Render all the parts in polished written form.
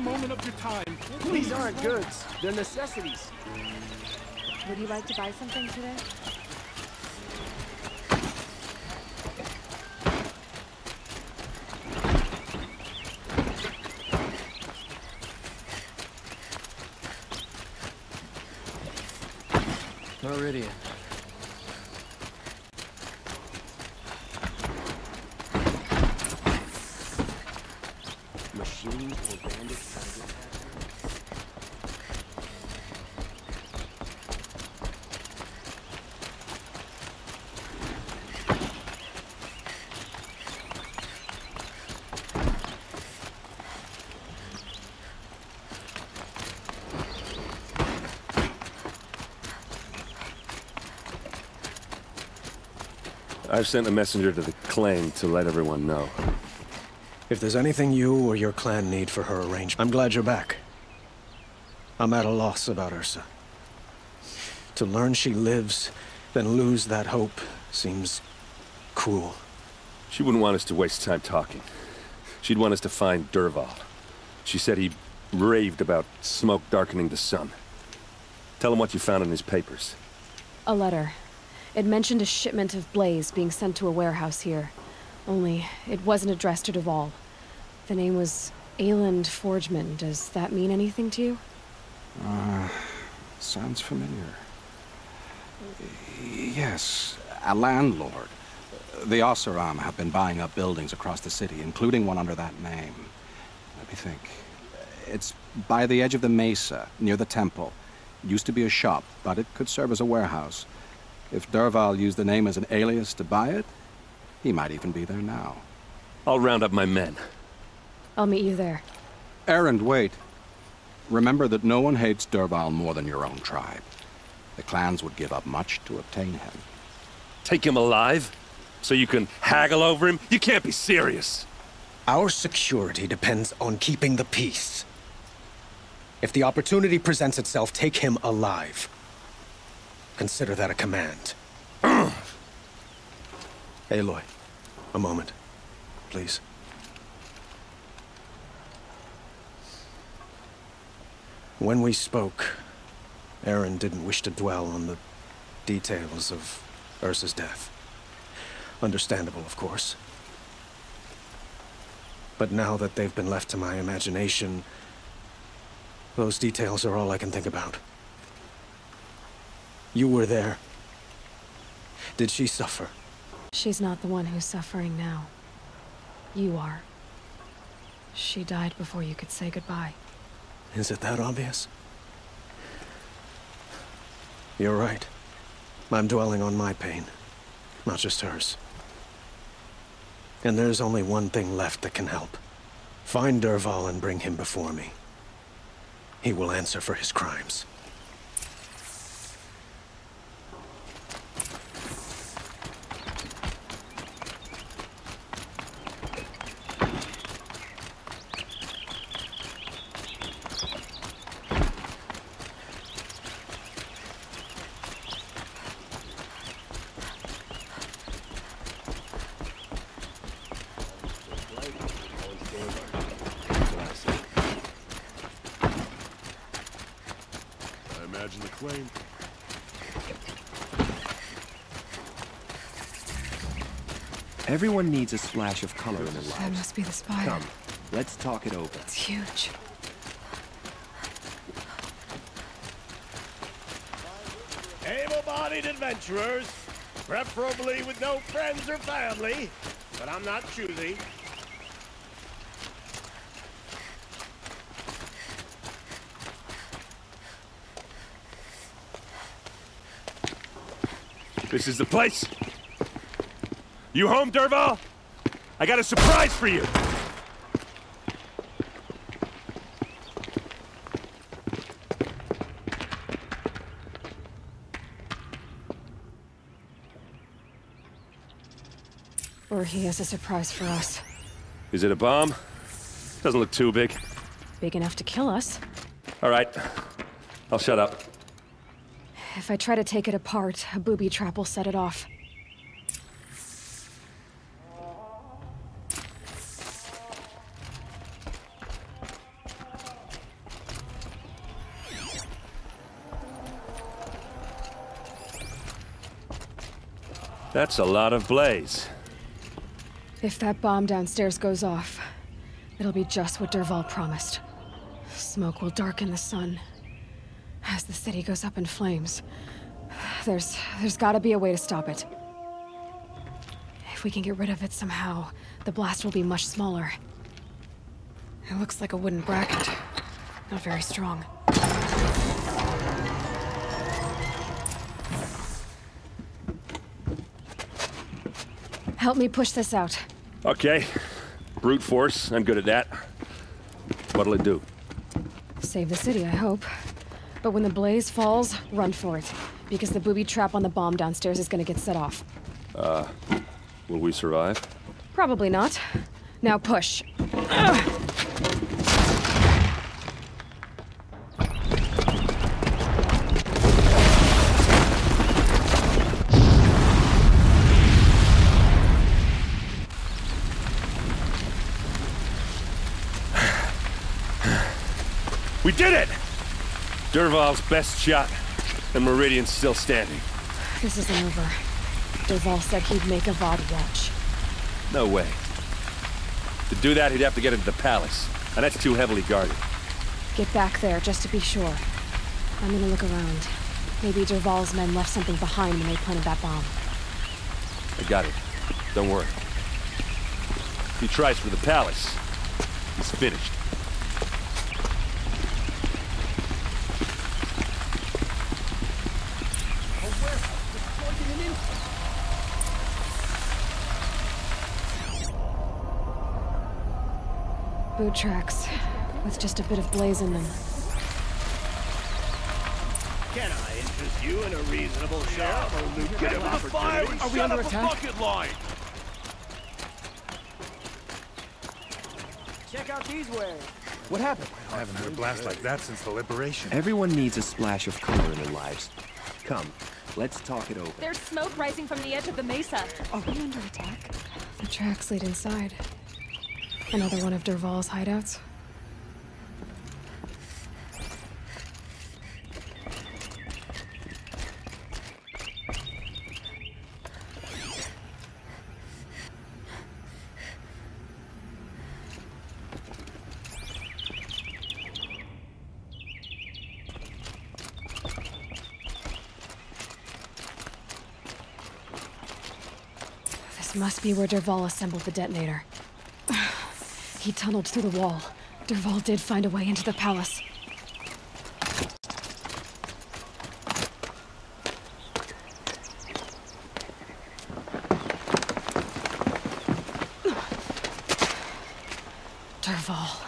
moment of your time. These aren't goods. They're necessities. Would you like to buy something today? Meridian. Machine or bandit target. I've sent a messenger to the claim to let everyone know. If there's anything you or your clan need for her arrangement, I'm glad you're back. I'm at a loss about Ursa. To learn she lives, then lose that hope, seems cruel. She wouldn't want us to waste time talking. She'd want us to find Dervahl. She said he raved about smoke darkening the sun. Tell him what you found in his papers. A letter. It mentioned a shipment of blaze being sent to a warehouse here. Only, it wasn't addressed to Dervahl. The name was Ayland Forgeman. Does that mean anything to you? Sounds familiar. Yes, a landlord. The Oseram have been buying up buildings across the city, including one under that name. Let me think. It's by the edge of the mesa, near the temple. Used to be a shop, but it could serve as a warehouse. If Dervahl used the name as an alias to buy it, he might even be there now. I'll round up my men. I'll meet you there. Erend, wait. Remember that no one hates Dervahl more than your own tribe. The clans would give up much to obtain him. Take him alive? So you can haggle over him? You can't be serious. Our security depends on keeping the peace. If the opportunity presents itself, take him alive. Consider that a command. Aloy, a moment, please. When we spoke, Erend didn't wish to dwell on the details of Ursa's death. Understandable, of course. But now that they've been left to my imagination, those details are all I can think about. You were there. Did she suffer? She's not the one who's suffering now. You are. She died before you could say goodbye. Is it that obvious? You're right. I'm dwelling on my pain, not just hers. And there's only one thing left that can help. Find Dervahl and bring him before me. He will answer for his crimes. Imagine the claim. Everyone needs a splash of color in their lives. That must be the spire. Come, let's talk it over. It's huge. Able-bodied adventurers, preferably with no friends or family, but I'm not choosy. This is the place. You home, Dervahl? I got a surprise for you. Or he has a surprise for us. Is it a bomb? Doesn't look too big. Big enough to kill us. All right. I'll shut up. If I try to take it apart, a booby trap will set it off. That's a lot of blaze. If that bomb downstairs goes off, it'll be just what Dervahl promised. Smoke will darken the sun. As the city goes up in flames, there's gotta be a way to stop it. If we can get rid of it somehow, the blast will be much smaller. It looks like a wooden bracket. Not very strong. Help me push this out. Okay. Brute force, I'm good at that. What'll it do? Save the city, I hope. But when the blaze falls, run for it. Because the booby trap on the bomb downstairs is gonna get set off. Will we survive? Probably not. Now push. We did it! Dervahl's best shot, and Meridian's still standing. This isn't over. Dervahl said he'd make Avad watch. No way. To do that, he'd have to get into the palace, and that's too heavily guarded. Get back there, just to be sure. I'm gonna look around. Maybe Dervahl's men left something behind when they planted that bomb. I got it. Don't worry. If he tries for the palace, he's finished. Boot tracks, with just a bit of blaze in them. Can I interest you in a reasonable share of a lucrative opportunity? Are we under attack? Check out these wares. What happened? I haven't had a blast like that since the liberation. Everyone needs a splash of color in their lives. Come, let's talk it over. There's smoke rising from the edge of the mesa. Are we under attack? The tracks lead inside. Another one of Dervahl's hideouts. This must be where Dervahl assembled the detonator. He tunneled through the wall. Dervahl did find a way into the palace. Dervahl.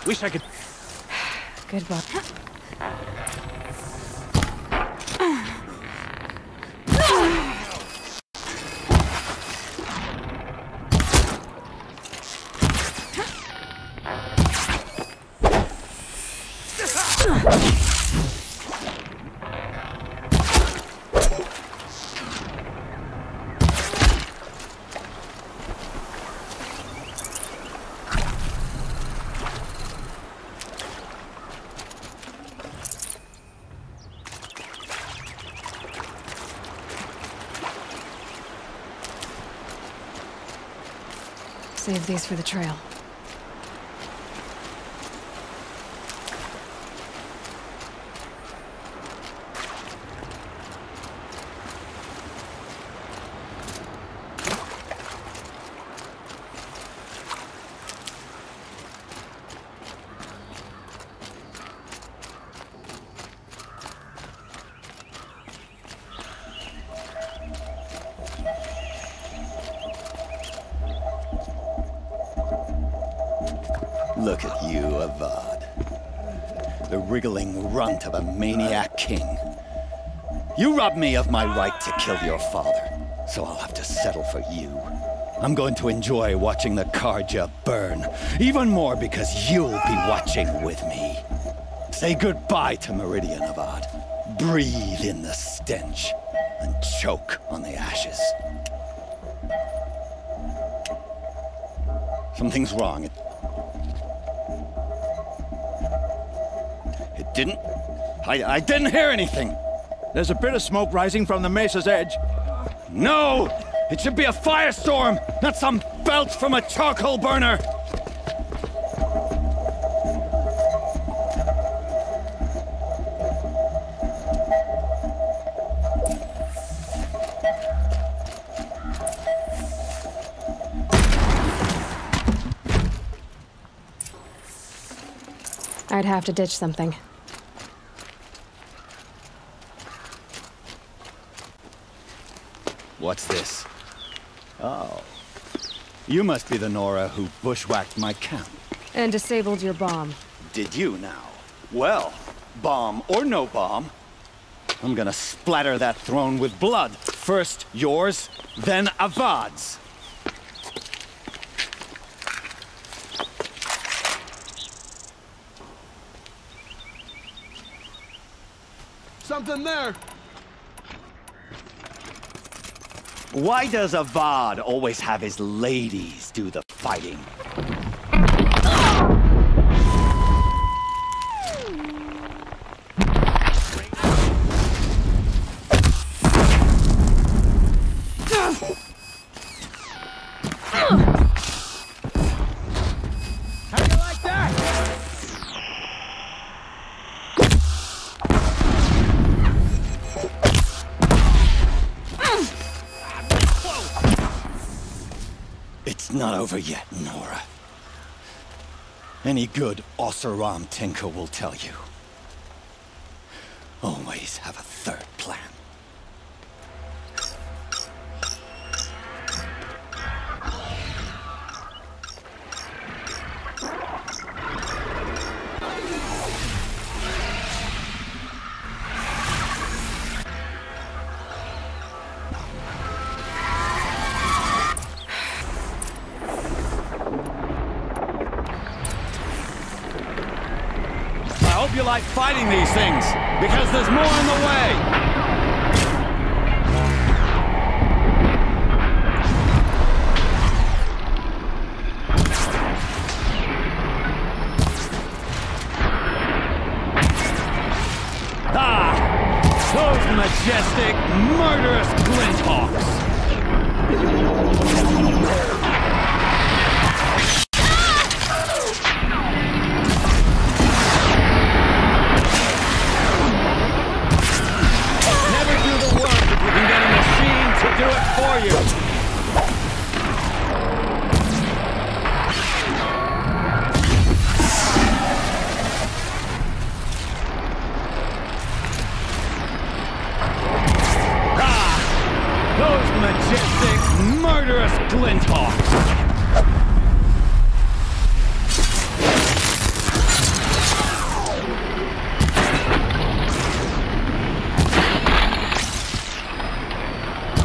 Wish I could... Good luck. Save these for the trail. Look at you, Avad. The wriggling runt of a maniac king. You robbed me of my right to kill your father, so I'll have to settle for you. I'm going to enjoy watching the Carja burn, even more because you'll be watching with me. Say goodbye to Meridian, Avad. Breathe in the stench, and choke on the ashes. Something's wrong. It didn't... I didn't hear anything. There's a bit of smoke rising from the mesa's edge. No! It should be a firestorm, not some belch from a charcoal burner! I'd have to ditch something. What's this? Oh. You must be the Nora who bushwhacked my camp. And disabled your bomb. Did you now? Well, bomb or no bomb, I'm gonna splatter that throne with blood. First yours, then Avad's. Something there! Why does Avad always have his ladies do the fighting? How do you like that? It's not over yet, Nora. Any good Oseram tinker will tell you. Always have a third plan. I hope you like fighting these things, because there's more in the way! Those majestic, murderous Glinthawks! Never do the work if you can get a machine to do it for you! Those majestic, murderous Glinthawks!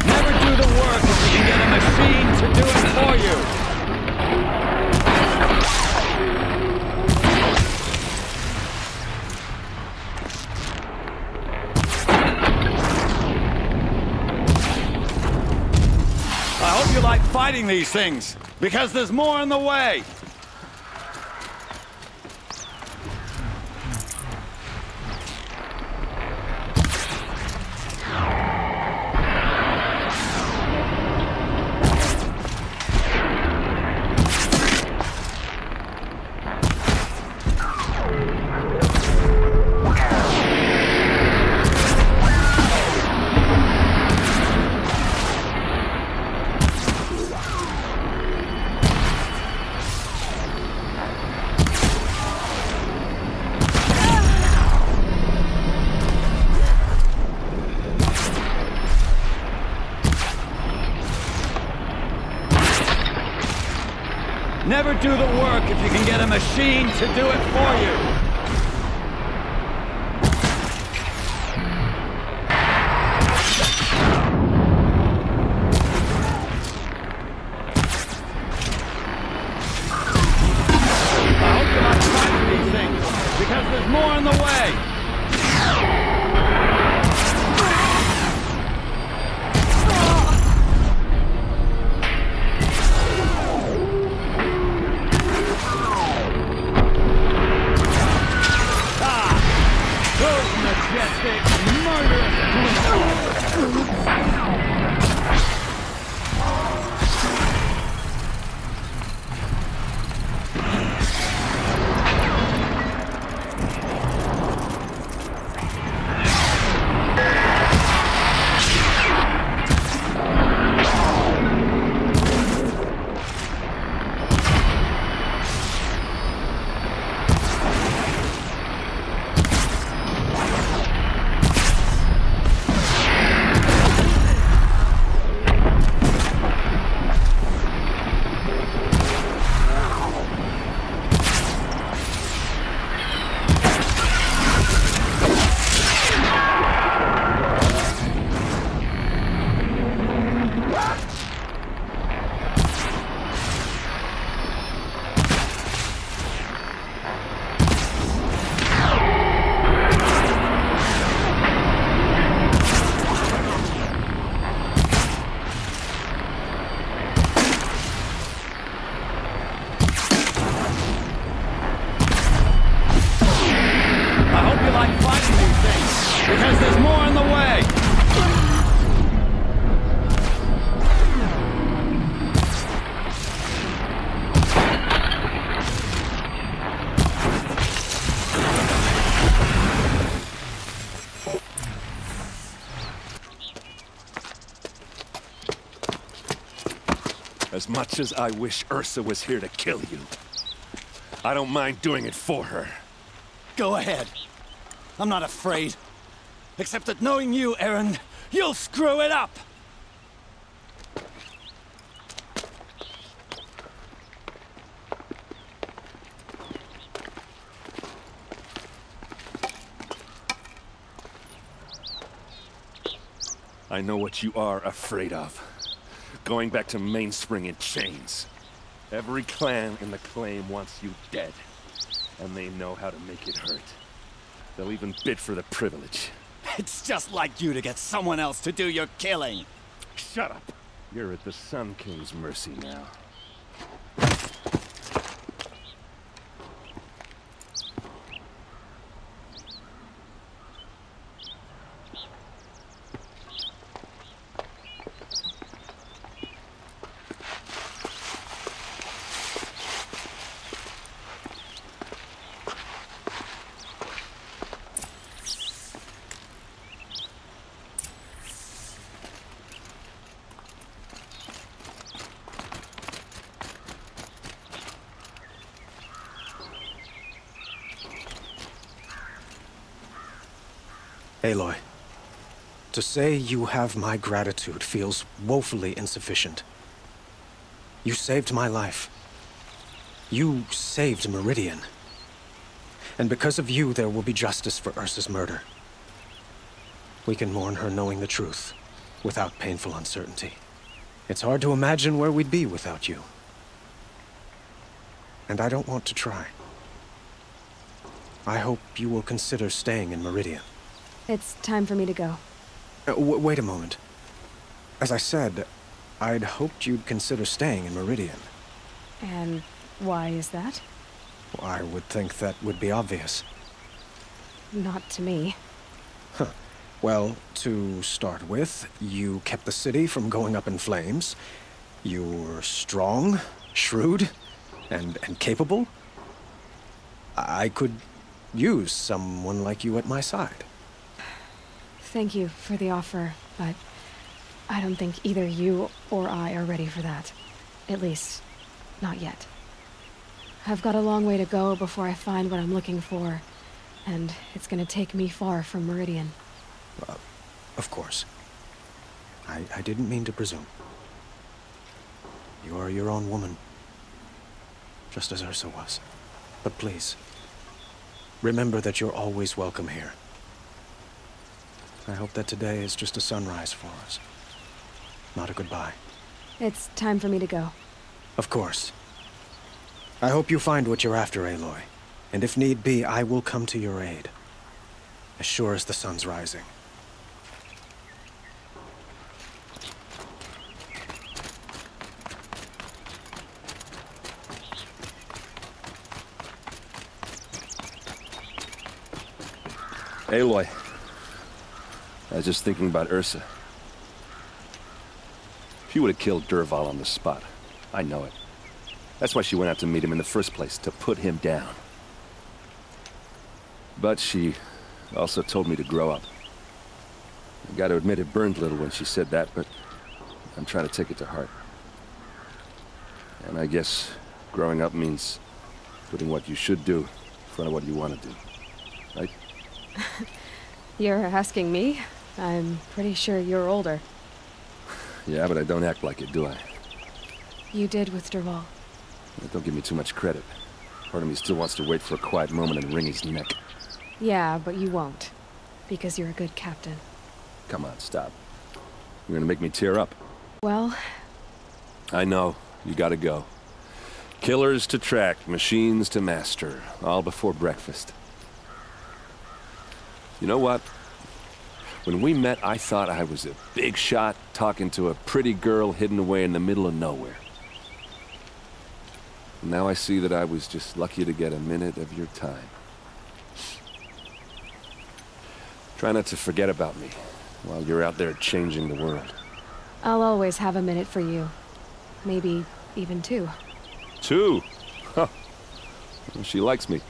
Never do the work if you can get a machine to do it for you! I hope you like fighting these things, because there's more in the way! Never do the work if you can get a machine to do it for you. Because there's more in the way! Those majestic, murderous... Because there's more in the way! As much as I wish Ursa was here to kill you, I don't mind doing it for her. Go ahead. I'm not afraid. Except that knowing you, Erend, you'll screw it up! I know what you are afraid of. Going back to Mainspring in chains. Every clan in the claim wants you dead. And they know how to make it hurt. They'll even bid for the privilege. It's just like you to get someone else to do your killing. Shut up. You're at the Sun King's mercy now. Aloy, to say you have my gratitude feels woefully insufficient. You saved my life. You saved Meridian. And because of you, there will be justice for Ursa's murder. We can mourn her knowing the truth, without painful uncertainty. It's hard to imagine where we'd be without you. And I don't want to try. I hope you will consider staying in Meridian. It's time for me to go. Wait a moment. As I said, I'd hoped you'd consider staying in Meridian. And why is that? I would think that would be obvious. Not to me. Huh. Well, to start with, you kept the city from going up in flames. You were strong, shrewd, and capable. I could use someone like you at my side. Thank you for the offer, but I don't think either you or I are ready for that. At least, not yet. I've got a long way to go before I find what I'm looking for, and it's gonna take me far from Meridian. Of course. I didn't mean to presume. You're your own woman. just as Ursa was. But please, remember that you're always welcome here. I hope that today is just a sunrise for us, not a goodbye. It's time for me to go. Of course. I hope you find what you're after, Aloy. And if need be, I will come to your aid. As sure as the sun's rising. Aloy. I was just thinking about Ursa. She would have killed Dervahl on the spot. I know it. That's why she went out to meet him in the first place, to put him down. But she also told me to grow up. I gotta admit it burned a little when she said that, but I'm trying to take it to heart. And I guess growing up means putting what you should do in front of what you want to do. Right? You're asking me? I'm pretty sure you're older. Yeah, but I don't act like it, do I? You did with Dervahl. Don't give me too much credit. Part of me still wants to wait for a quiet moment and wring his neck. Yeah, but you won't. Because you're a good captain. Come on, stop. You're gonna make me tear up. Well... I know. You gotta go. Killers to track, machines to master. All before breakfast. You know what? When we met, I thought I was a big shot talking to a pretty girl hidden away in the middle of nowhere. Now I see that I was just lucky to get a minute of your time. Try not to forget about me while you're out there changing the world. I'll always have a minute for you. Maybe even two. 2? Huh. She likes me.